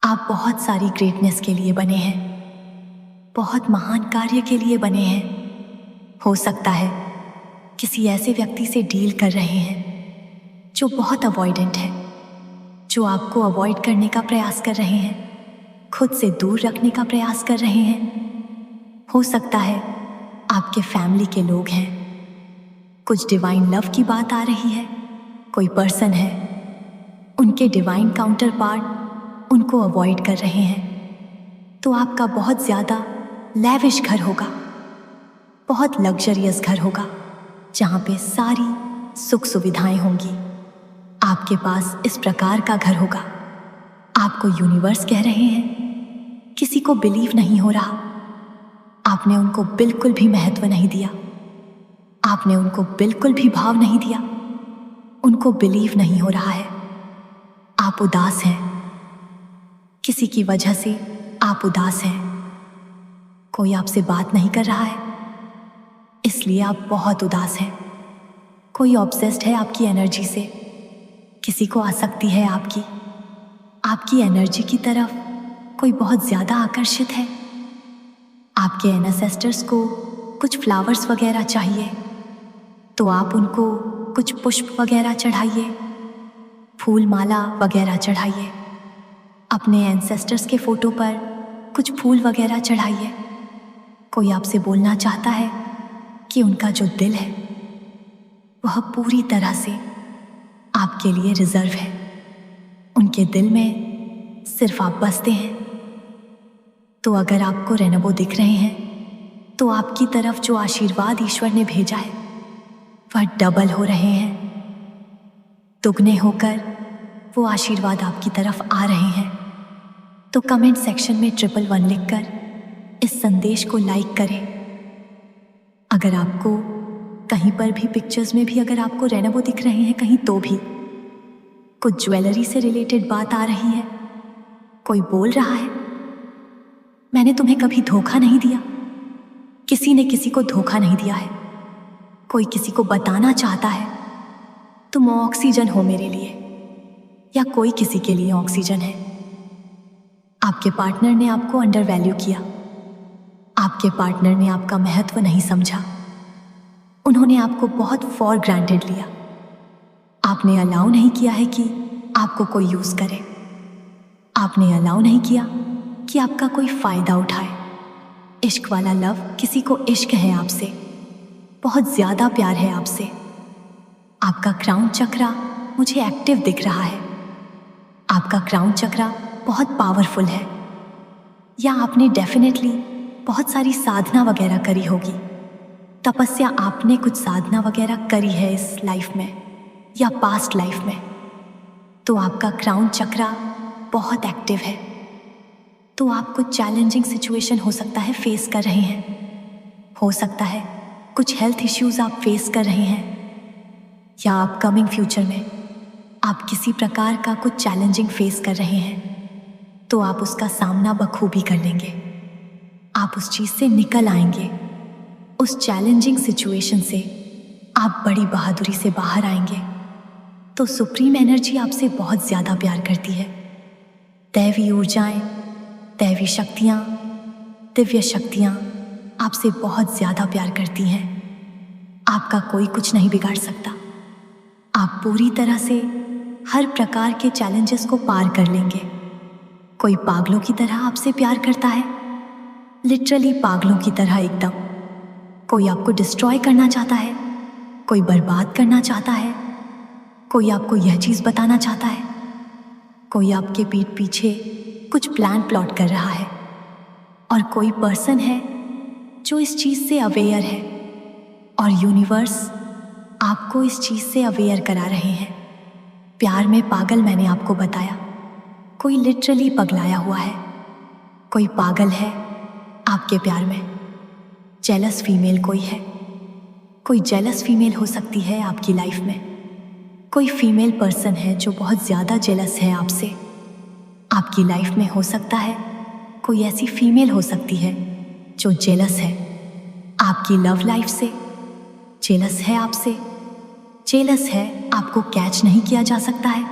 आप बहुत सारी ग्रेटनेस के लिए बने हैं, बहुत महान कार्य के लिए बने हैं। हो सकता है किसी ऐसे व्यक्ति से डील कर रहे हैं जो बहुत अवॉइडेंट है, जो आपको अवॉइड करने का प्रयास कर रहे हैं, खुद से दूर रखने का प्रयास कर रहे हैं। हो सकता है आपके फैमिली के लोग हैं। कुछ डिवाइन लव की बात आ रही है। कोई पर्सन है, उनके डिवाइन काउंटर पार्ट उनको अवॉइड कर रहे हैं। तो आपका बहुत ज़्यादा लैविश घर होगा, बहुत लग्जरियस घर होगा, जहाँ पे सारी सुख सुविधाएं होंगी। आपके पास इस प्रकार का घर होगा। आपको यूनिवर्स कह रहे हैं, किसी को बिलीव नहीं हो रहा, आपने उनको बिल्कुल भी महत्व नहीं दिया, आपने उनको बिल्कुल भी भाव नहीं दिया, उनको बिलीव नहीं हो रहा है। आप उदास हैं, किसी की वजह से आप उदास हैं। कोई आपसे बात नहीं कर रहा है, इसलिए आप बहुत उदास हैं। कोई ऑब्सेस्ड है आपकी एनर्जी से, किसी को आसक्ति है आपकी एनर्जी की तरफ कोई बहुत ज़्यादा आकर्षित है। आपके एंसेस्टर्स को कुछ फ्लावर्स वगैरह चाहिए, तो आप उनको कुछ पुष्प वगैरह चढ़ाइए, फूल माला वगैरह चढ़ाइए। अपने एंसेस्टर्स के फोटो पर कुछ फूल वगैरह चढ़ाइए। कोई आपसे बोलना चाहता है कि उनका जो दिल है वह पूरी तरह से आपके लिए रिजर्व है। उनके दिल में सिर्फ आप बसते हैं। तो अगर आपको रेनबो दिख रहे हैं, तो आपकी तरफ जो आशीर्वाद ईश्वर ने भेजा है वह डबल हो रहे हैं, दुगने होकर वो आशीर्वाद आपकी तरफ आ रहे हैं। तो कमेंट सेक्शन में 111 लिखकर इस संदेश को लाइक करें। अगर आपको कहीं पर भी पिक्चर्स में भी अगर आपको रेनबो दिख रहे हैं कहीं, तो भी कुछ ज्वेलरी से रिलेटेड बात आ रही है, कोई बोल रहा है मैंने तुम्हें कभी धोखा नहीं दिया, किसी ने किसी को धोखा नहीं दिया है, कोई किसी को बताना चाहता है तुम ऑक्सीजन हो मेरे लिए, या कोई किसी के लिए ऑक्सीजन है। आपके पार्टनर ने आपको अंडर वैल्यू किया, आपके पार्टनर ने आपका महत्व नहीं समझा, उन्होंने आपको बहुत फॉर ग्रांटेड लिया। आपने अलाउ नहीं किया है कि आपको कोई यूज करे, आपने अलाउ नहीं किया कि आपका कोई फायदा उठाए। इश्क वाला लव, किसी को इश्क है आपसे, बहुत ज्यादा प्यार है आपसे। आपका क्राउन चक्रा मुझे एक्टिव दिख रहा है, आपका क्राउन चक्रा बहुत पावरफुल है, या आपने डेफिनेटली बहुत सारी साधना वगैरह करी होगी, तपस्या, आपने कुछ साधना वगैरह करी है इस लाइफ में या पास्ट लाइफ में। तो आपका क्राउन चक्रा बहुत एक्टिव है। तो आप कुछ चैलेंजिंग सिचुएशन हो सकता है फेस कर रहे हैं, हो सकता है कुछ हेल्थ इश्यूज आप फेस कर रहे हैं, या अपकमिंग फ्यूचर में आप किसी प्रकार का कुछ चैलेंजिंग फेस कर रहे हैं। तो आप उसका सामना बखूबी कर लेंगे, आप उस चीज़ से निकल आएंगे, उस चैलेंजिंग सिचुएशन से आप बड़ी बहादुरी से बाहर आएंगे। तो सुप्रीम एनर्जी आपसे बहुत ज़्यादा प्यार करती है। दैवी ऊर्जाएं, दैवी शक्तियाँ, दिव्य शक्तियाँ आपसे बहुत ज़्यादा प्यार करती हैं। आपका कोई कुछ नहीं बिगाड़ सकता। आप पूरी तरह से हर प्रकार के चैलेंजेस को पार कर लेंगे। कोई पागलों की तरह आपसे प्यार करता है, लिटरली पागलों की तरह एकदम। कोई आपको डिस्ट्रॉय करना चाहता है, कोई बर्बाद करना चाहता है, कोई आपको यह चीज़ बताना चाहता है, कोई आपके पीठ पीछे कुछ प्लान प्लॉट कर रहा है, और कोई पर्सन है जो इस चीज़ से अवेयर है, और यूनिवर्स आपको इस चीज़ से अवेयर करा रहे हैं। प्यार में पागल, मैंने आपको बताया, कोई लिटरली पगलाया हुआ है, कोई पागल है आपके प्यार में। जेलस फीमेल कोई है, कोई जेलस फीमेल हो सकती है आपकी लाइफ में। कोई फीमेल पर्सन है जो बहुत ज़्यादा जेलस है आपसे आपकी लाइफ में। हो सकता है कोई ऐसी फीमेल हो सकती है जो जेलस है आपकी लव लाइफ से, जेलस है आपसे, जेलस है, आपको कैच नहीं किया जा सकता है,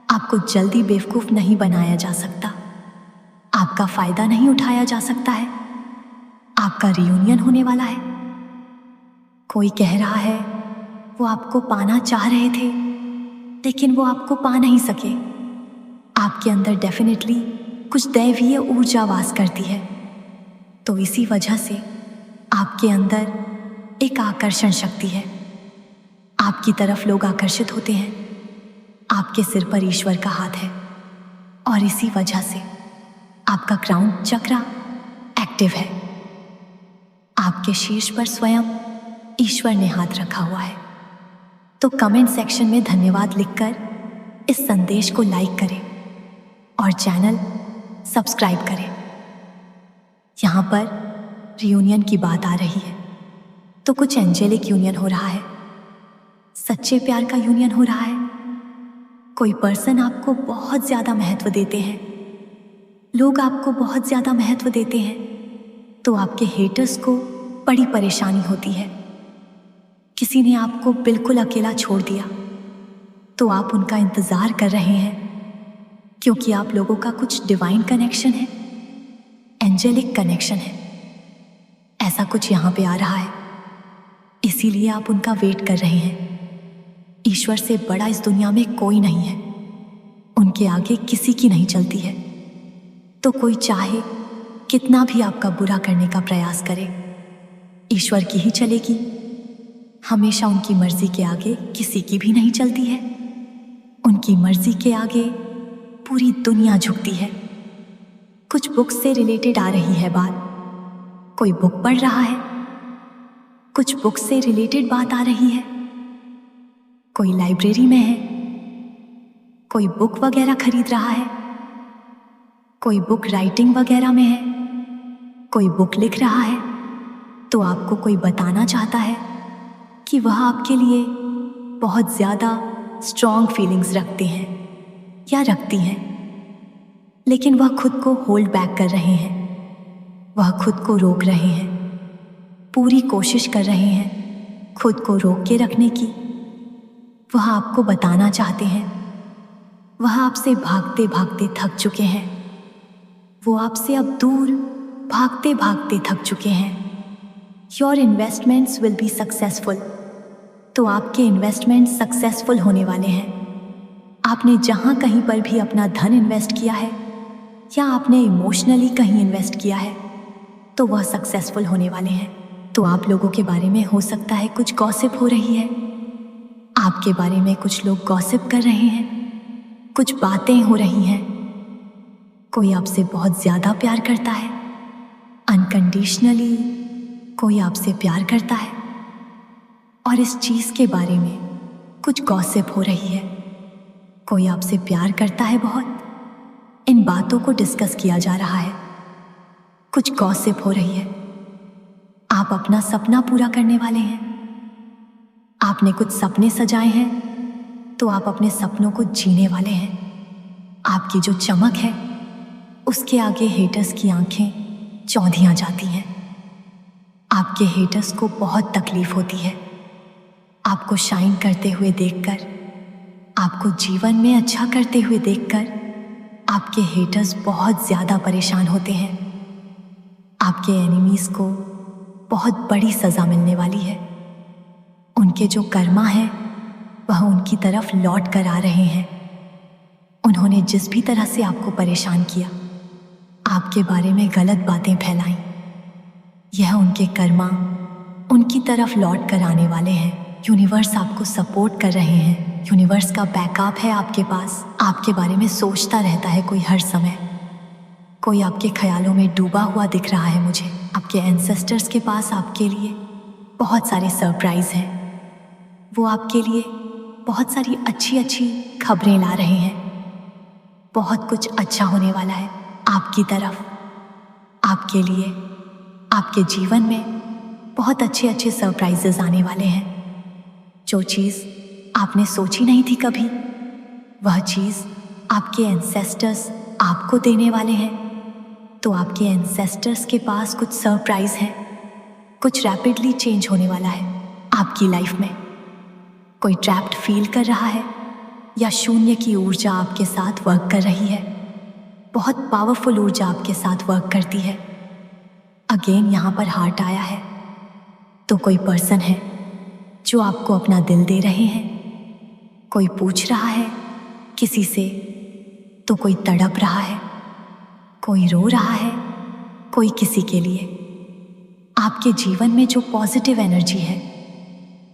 आपको जल्दी बेवकूफ़ नहीं बनाया जा सकता। आपका फायदा नहीं उठाया जा सकता है। आपका रियूनियन होने वाला है। कोई कह रहा है वो आपको पाना चाह रहे थे लेकिन वो आपको पा नहीं सके। आपके अंदर डेफिनेटली कुछ दैवीय ऊर्जा वास करती है, तो इसी वजह से आपके अंदर एक आकर्षण शक्ति है। आपकी तरफ लोग आकर्षित होते हैं। आपके सिर पर ईश्वर का हाथ है और इसी वजह से आपका क्राउन चक्र एक्टिव है। आपके शीर्ष पर स्वयं ईश्वर ने हाथ रखा हुआ है। तो कमेंट सेक्शन में धन्यवाद लिखकर इस संदेश को लाइक करें और चैनल सब्सक्राइब करें। यहाँ पर रियूनियन की बात आ रही है तो कुछ एंजेलिक यूनियन हो रहा है, सच्चे प्यार का यूनियन हो रहा है। कोई पर्सन आपको बहुत ज़्यादा महत्व देते हैं, लोग आपको बहुत ज़्यादा महत्व देते हैं, तो आपके हेटर्स को बड़ी परेशानी होती है। किसी ने आपको बिल्कुल अकेला छोड़ दिया तो आप उनका इंतज़ार कर रहे हैं, क्योंकि आप लोगों का कुछ डिवाइन कनेक्शन है, एंजेलिक कनेक्शन है। ऐसा कुछ यहाँ पे आ रहा है, इसीलिए आप उनका वेट कर रहे हैं। ईश्वर से बड़ा इस दुनिया में कोई नहीं है, उनके आगे किसी की नहीं चलती है। तो कोई चाहे कितना भी आपका बुरा करने का प्रयास करे, ईश्वर की ही चलेगी। हमेशा उनकी मर्जी के आगे किसी की भी नहीं चलती है। उनकी मर्जी के आगे पूरी दुनिया झुकती है। कुछ बुक्स से रिलेटेड आ रही है बात, कोई बुक पढ़ रहा है, कुछ बुक्स से रिलेटेड बात आ रही है, कोई लाइब्रेरी में है, कोई बुक वगैरह खरीद रहा है, कोई बुक राइटिंग वगैरह में है, कोई बुक लिख रहा है। तो आपको कोई बताना चाहता है कि वह आपके लिए बहुत ज़्यादा स्ट्रॉन्ग फीलिंग्स रखते हैं या रखती हैं, लेकिन वह खुद को होल्ड बैक कर रहे हैं, वह खुद को रोक रहे हैं, पूरी कोशिश कर रहे हैं खुद को रोक के रखने की। वह आपको बताना चाहते हैं, वह आपसे भागते भागते थक चुके हैं, वो आपसे अब दूर भागते भागते थक चुके हैं। Your investments will be successful. तो आपके इन्वेस्टमेंट सक्सेसफुल होने वाले हैं। आपने जहाँ कहीं पर भी अपना धन इन्वेस्ट किया है या आपने इमोशनली कहीं इन्वेस्ट किया है तो वह सक्सेसफुल होने वाले हैं। तो आप लोगों के बारे में हो सकता है कुछ गॉसिप हो रही है, आपके बारे में कुछ लोग गॉसिप कर रहे हैं, कुछ बातें हो रही हैं। कोई आपसे बहुत ज़्यादा प्यार करता है, अनकंडीशनली कोई आपसे प्यार करता है और इस चीज़ के बारे में कुछ गॉसिप हो रही है। कोई आपसे प्यार करता है बहुत, इन बातों को डिस्कस किया जा रहा है, कुछ गॉसिप हो रही है। आप अपना सपना पूरा करने वाले हैं। आपने कुछ सपने सजाए हैं तो आप अपने सपनों को जीने वाले हैं। आपकी जो चमक है उसके आगे हेटर्स की आंखें चौंधियां जाती हैं। आपके हेटर्स को बहुत तकलीफ होती है आपको शाइन करते हुए देखकर, आपको जीवन में अच्छा करते हुए देखकर। आपके हेटर्स बहुत ज़्यादा परेशान होते हैं। आपके एनिमीज़ को बहुत बड़ी सज़ा मिलने वाली है। उनके जो कर्मा है वह उनकी तरफ लौट कर आ रहे हैं। उन्होंने जिस भी तरह से आपको परेशान किया, आपके बारे में गलत बातें फैलाई, यह उनके कर्मा उनकी तरफ लौट कर आने वाले हैं। यूनिवर्स आपको सपोर्ट कर रहे हैं, यूनिवर्स का बैकअप है आपके पास। आपके बारे में सोचता रहता है कोई हर समय, कोई आपके ख्यालों में डूबा हुआ दिख रहा है मुझे। आपके एंसेस्टर्स के पास आपके लिए बहुत सारे सरप्राइज हैं। वो आपके लिए बहुत सारी अच्छी अच्छी खबरें ला रहे हैं। बहुत कुछ अच्छा होने वाला है आपकी तरफ, आपके लिए। आपके जीवन में बहुत अच्छे अच्छे सरप्राइजेस आने वाले हैं। जो चीज़ आपने सोची नहीं थी कभी, वह चीज़ आपके एंसेस्टर्स आपको देने वाले हैं। तो आपके एंसेस्टर्स के पास कुछ सरप्राइज है, कुछ रैपिडली चेंज होने वाला है आपकी लाइफ में। कोई ट्रैप्ड फील कर रहा है या शून्य की ऊर्जा आपके साथ वर्क कर रही है, बहुत पावरफुल ऊर्जा आपके साथ वर्क करती है। अगेन यहाँ पर हार्ट आया है, तो कोई पर्सन है जो आपको अपना दिल दे रहे हैं। कोई पूछ रहा है किसी से, तो कोई तड़प रहा है, कोई रो रहा है, कोई किसी के लिए। आपके जीवन में जो पॉजिटिव एनर्जी है,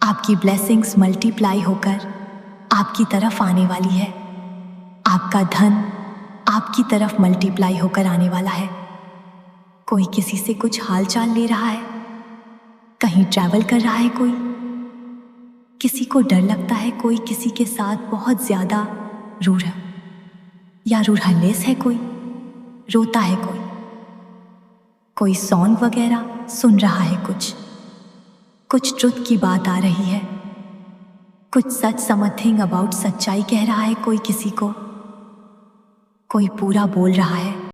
आपकी ब्लेसिंग्स मल्टीप्लाई होकर आपकी तरफ आने वाली है। आपका धन आपकी तरफ मल्टीप्लाई होकर आने वाला है। कोई किसी से कुछ हालचाल ले रहा है, कहीं ट्रैवल कर रहा है, कोई किसी को डर लगता है, कोई किसी के साथ बहुत ज्यादा रूढ़ या रूढ़लेस है, कोई रोता है, कोई सॉन्ग वगैरह सुन रहा है, कुछ ट्रुथ की बात आ रही है, कुछ सच समथिंग अबाउट सच्चाई कह रहा है कोई किसी को, कोई पूरा बोल रहा है।